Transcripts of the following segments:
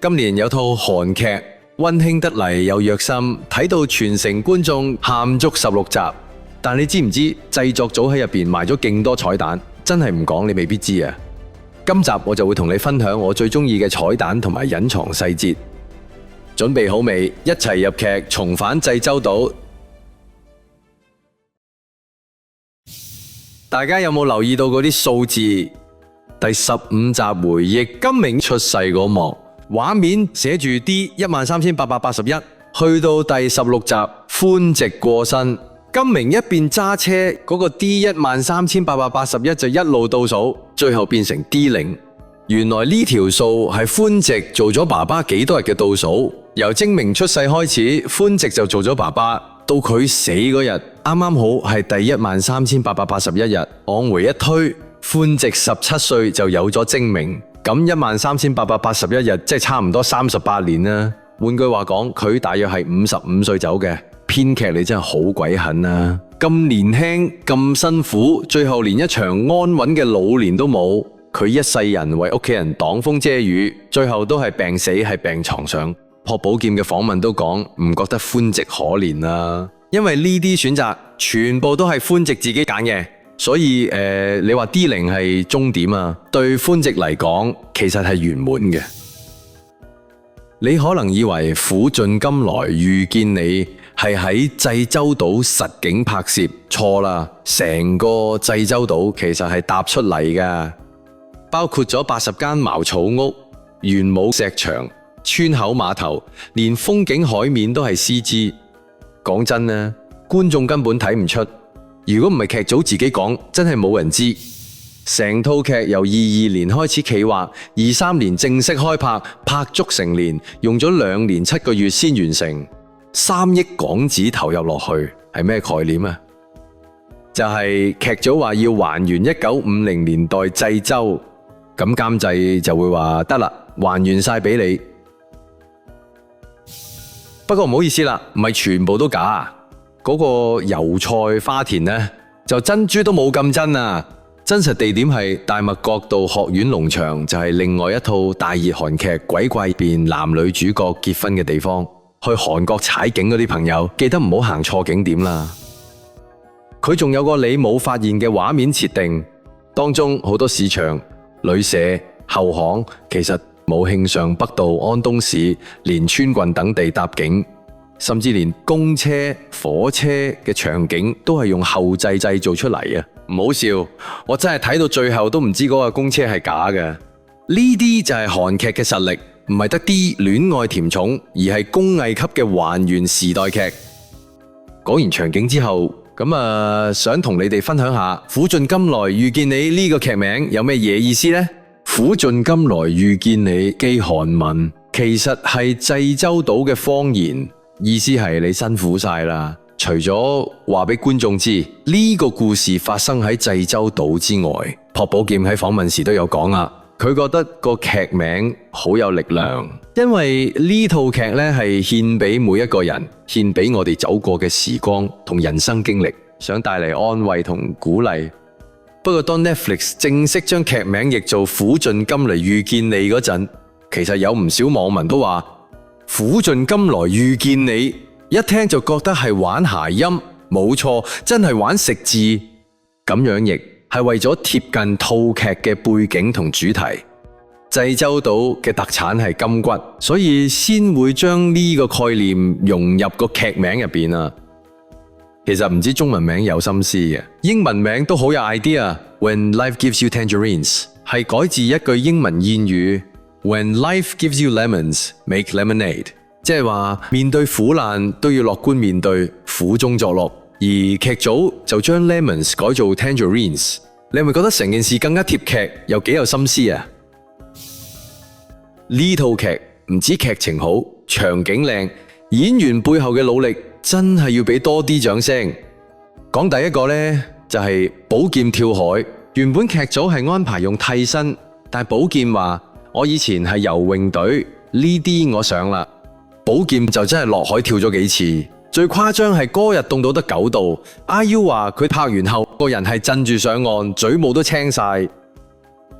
今年有套韓劇，溫馨得嚟又虐心，睇到全城觀眾喊足16集。但你知唔知製作組喺入邊埋咗勁多彩蛋？真係唔講你未必知啊！今集我就會同你分享我最中意嘅彩蛋同埋隱藏細節。準備好未？一齊入劇重返濟州島。大家有冇留意到嗰啲數字？第15集回憶金明出世嗰幕，畫面寫住 D13881，去到第16集歡夕過身，金明一邊揸車，嗰個 D13881就一路倒數，最後變成 D0。原來呢條數係歡夕做咗爸爸幾多日嘅倒數，由精明出世開始，歡夕就做咗爸爸，到佢死嗰日，啱啱好係第13881日。往回一推，歡夕17歲就有咗精明，咁13881日即係差唔多38年啦。換句話講，佢大約係55歲走嘅。編劇你真係好鬼狠啊！咁年輕咁辛苦，最後連一場安穩嘅老年都冇。佢一世人為屋企人擋風遮雨，最後都係病死喺病床上。朴寶劍嘅訪問都講唔覺得歡夕可憐啊，因為呢啲選擇全部都係歡夕自己揀嘅，所以你話 D0 係終點啊，對歡夕嚟講其實係圓滿嘅。你可能以為苦盡甘來遇見你係喺濟州島實景拍攝，錯啦，成個濟州島其實係搭出嚟㗎。包括咗80間茅草屋、玄武石牆、村口碼頭，連風景海面都係 CG。講真啦，觀眾根本睇唔出。如果唔係劇組自己講，真係冇人知。成套劇由22年開始企劃，23年正式開拍，拍足成年，用咗2年7個月先完成。3億港紙投入落去，係咩概念啊？就係劇組話要還原1950年代濟州。咁監製就會話得啦，還原晒俾你。不過唔好意思啦，唔係全部都假。嗰個油菜花田呢，就珍珠都冇咁真啊！真實地點係大麥角道學院農場，就係另外一套大熱韓劇《鬼怪變》男女主角結婚嘅地方。去韓國踩景嗰啲朋友，記得唔好行錯景點啦。佢仲有個你冇發現嘅畫面設定，當中好多市場、旅社、後巷，其實冇慶尚北道、安東市、連川郡等地搭景，甚至連公車、火車嘅場景都係用後製製造出嚟啊！唔好笑，我真係睇到最後都唔知嗰個公車係假嘅。呢啲就係韓劇嘅實力，唔係得啲戀愛甜寵，而係工藝級嘅還原時代劇。講完場景之後，想同你哋分享下苦盡甘來遇見你呢個劇名有咩嘢意思呢？苦盡甘來遇見你既韓文，其實係濟州島嘅方言，意思係你辛苦晒啦。除咗話俾觀眾知呢個故事發生喺濟州島之外，朴寶劍喺訪問時都有講啊，佢覺得個劇名好有力量，因為呢套劇咧係獻俾每一個人，獻俾我哋走過嘅時光同人生經歷，想帶嚟安慰同鼓勵。不過當 Netflix 正式將劇名譯做苦盡甘來遇見你嗰陣，其實有唔少網民都話苦盡甘來遇見你，一聽就覺得係玩諧音，冇錯，真係玩食字。咁樣譯係為咗貼近套劇嘅背景同主題。濟州島嘅特產係金骨，所以先會將呢個概念融入個劇名入邊啊。其實唔止中文名有心思嘅，英文名都好有 idea。When life gives you tangerines 係改自一句英文諺語 When life gives you lemons, make lemonade， 即係話面對苦難都要樂觀面對，苦中作樂。而劇組就將 lemons 改做 tangerines， 你係咪覺得成件事更加貼劇，又幾有心思啊？呢套劇唔止劇情好，場景靚，演員背後嘅努力真係要俾多啲掌聲。講第一個呢，就係寶劍跳海。原本劇組係安排用替身，但係寶劍話我以前係游泳隊，呢啲我上啦。寶劍就真係落海跳咗幾次。最誇張係嗰日凍到得9度，IU 話佢拍完後個人係震住上岸，嘴冇都青晒。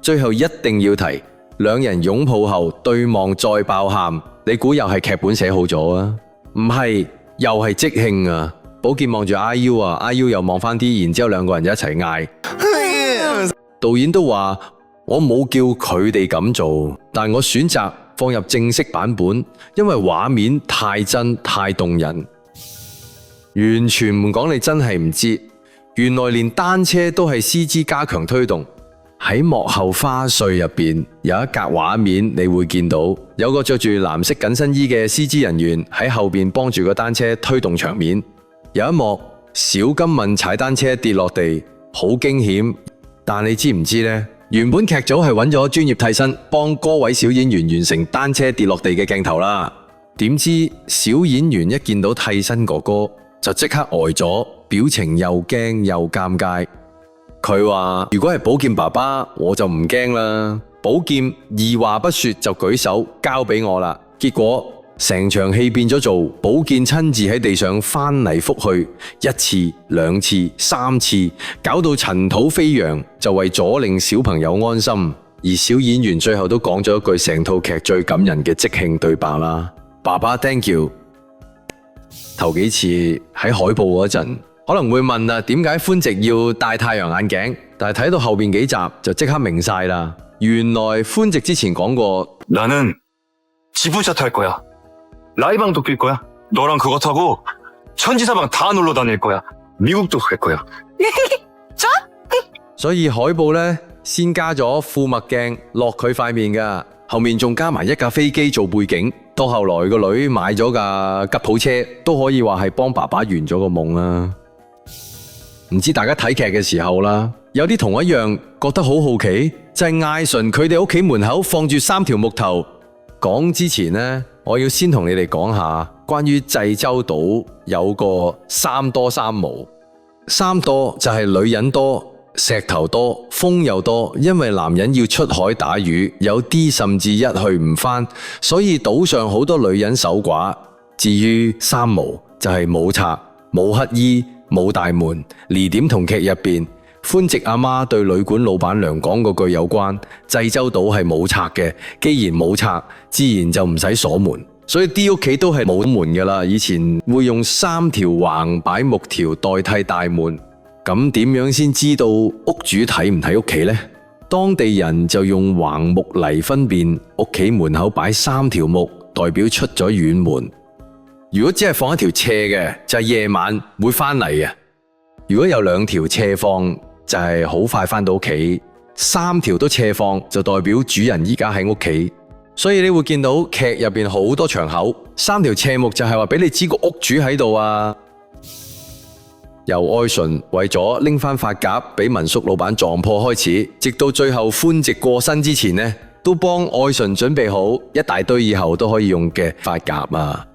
最後一定要提兩人擁抱後對望再爆喊，你估又係劇本寫好咗啊？唔係，又係即興啊！寶劍望住 IU 啊，IU 又望翻啲，然之後兩個人一齊嗌。導演都話我冇叫佢哋咁做，但我選擇放入正式版本，因為畫面太真太動人。完全唔講你真係唔知，原來連單車都係 CG 加強推動。喺幕後花絮入邊有一格畫面，你會見到有個着住藍色緊身衣嘅 CG 人員喺後邊幫住個單車推動場面。有一幕小金敏踩單車跌落地，好驚險。但你知唔知呢？原本劇組係揾咗專業替身幫嗰位小演員完成單車跌落地嘅鏡頭啦。點知小演員一見到替身哥哥就即刻呆咗，表情又驚又尷尬。佢話如果係寶劍爸爸，我就唔驚啦。寶劍二話不說就舉手交俾我啦。結果成場戲變咗做寶劍親自喺地上翻嚟覆去，一次兩次三次，搞到塵土飛揚，就為咗令小朋友安心。而小演員最後都講咗一句成套劇最感人嘅即興對白啦：爸爸 thank you。頭幾次喺海報嗰陣可能會問啊，點解寬直要戴太陽眼鏡？但係睇到後邊幾集就即刻明晒啦。原來寬直之前講過，나는 지부샷 할 거야. 라이방도 낄 거야. 너랑 그거 타고 천지사방 다 놀러 다닐 거야. 미국도 갈 거야. 所以海報呢，先加咗副墨鏡落佢塊面噶，後面仲加埋一架飛機做背景。到後來個女買咗架吉普車，都可以話係幫爸爸圓咗個夢啦。唔知大家睇劇嘅時候啦，有啲同我一樣覺得好好奇，就係艾純佢哋屋企門口放住3條木頭。講之前呢，我要先同你哋講下關於濟州島有個三多三無。三多就係女人多、石頭多、風又多，因為男人要出海打魚，有啲甚至一去唔返，所以島上好多女人守寡。至於三無就係冇賊、冇乞衣、冇大門。呢點同劇入邊寬直阿媽對旅館老闆娘講嗰句有關，濟州島係冇賊嘅，既然冇賊，自然就唔使鎖門，所以啲屋企都係冇門噶啦。以前會用3條橫擺木條代替大門，咁點樣先知道屋主睇唔睇屋企呢？當地人就用橫木嚟分辨屋企門口擺3條木，代表出咗遠門。如果只係放一條斜嘅，就係夜晚會返嚟嘅；如果有2條斜放，就係好快返到屋企；3條都斜放，就代表主人而家喺屋企。所以你會見到劇入邊好多場口，3條斜木就係話俾你知個屋主喺度啊。由愛純為咗拎翻髮夾俾民宿老闆撞破開始，直到最後寬直過身之前呢，都幫愛純準備好一大堆以後都可以用嘅髮夾啊。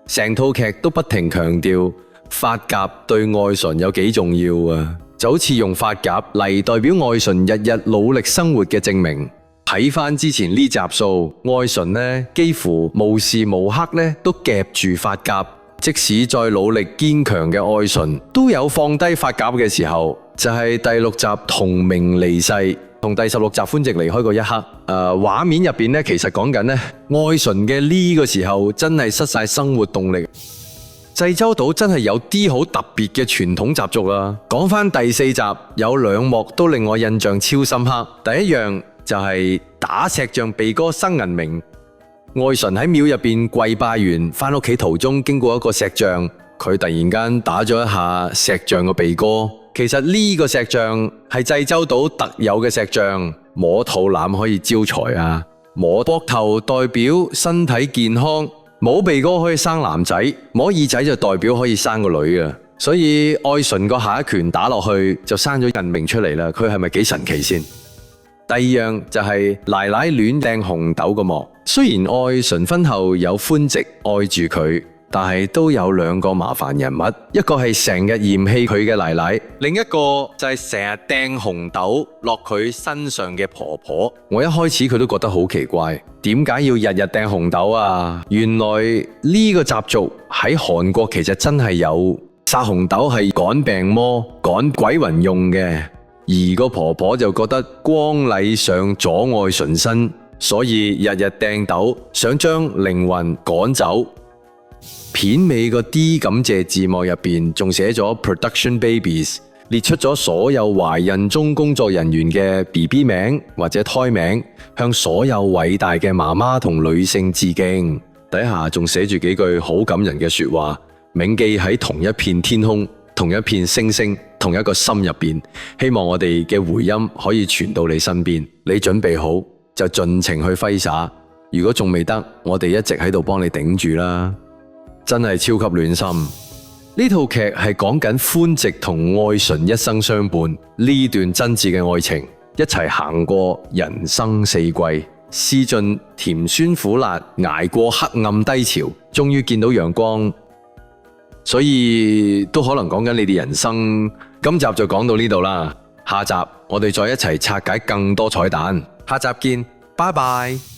成套劇都不停強調髮夾對愛純有幾重要啊，就好似用髮夾嚟代表愛純日日努力生活嘅證明。睇翻之前呢集數，愛純呢幾乎無時無刻呢都夾住髮夾，即使再努力堅強嘅愛純都有放低髮夾嘅時候，就係第6集同名離世同第16集寬直離開嗰一刻。畫面入邊呢，其實講緊呢愛純嘅呢個時候真係失晒生活動力。濟州島真係有啲好特別嘅傳統習俗啦。講翻第4集，有2幕都令我印象超深刻。第一樣就係打石像鼻哥生銀明。愛純喺廟入邊跪拜完，翻屋企途中經過一個石像，佢突然間打咗一下石像個鼻哥。其實呢個石像係濟州島特有嘅石像，摸肚腩可以招財啊，摸膊頭代表身體健康，摸鼻哥可以生男仔，摸耳仔就代表可以生個女啊。所以愛純個下一拳打落去就生咗銀明出嚟啦。佢係咪幾神奇先？第二樣就係奶奶亂掟紅豆個幕。雖然愛純婚後有寬直愛住佢，但係都有2個麻煩人物，一個係成日嫌棄佢嘅奶奶，另一個就係成日掟紅豆落佢身上嘅婆婆。我一開始佢都覺得好奇怪，點解要日日掟紅豆啊？原來呢個習俗喺韓國其實真係有，撒紅豆係趕病魔、趕鬼魂用嘅。而個婆婆就覺得光禮上阻礙純身，所以日日掟豆，想將靈魂趕走。片尾個 D 感謝字幕入邊仲寫咗 Production Babies， 列出咗所有懷孕中工作人員嘅 BB 名或者胎名，向所有偉大嘅媽媽同女性致敬。底下仲寫住幾句好感人嘅說話，銘記喺同一片天空、同一片星星、同一個心入邊。希望我哋嘅回音可以傳到你身邊。你準備好就盡情去揮灑，如果仲未得，我哋一直喺度幫你頂住啦。真係超級暖心。呢套劇係講緊歡直同愛純一生相伴，呢段真摯嘅愛情，一齊行過人生四季，試盡甜酸苦辣，捱過黑暗低潮，終於見到陽光。所以都可能講緊你哋人生。今集就講到呢度啦，下集我哋再一齊拆解更多彩蛋。下集見，拜拜。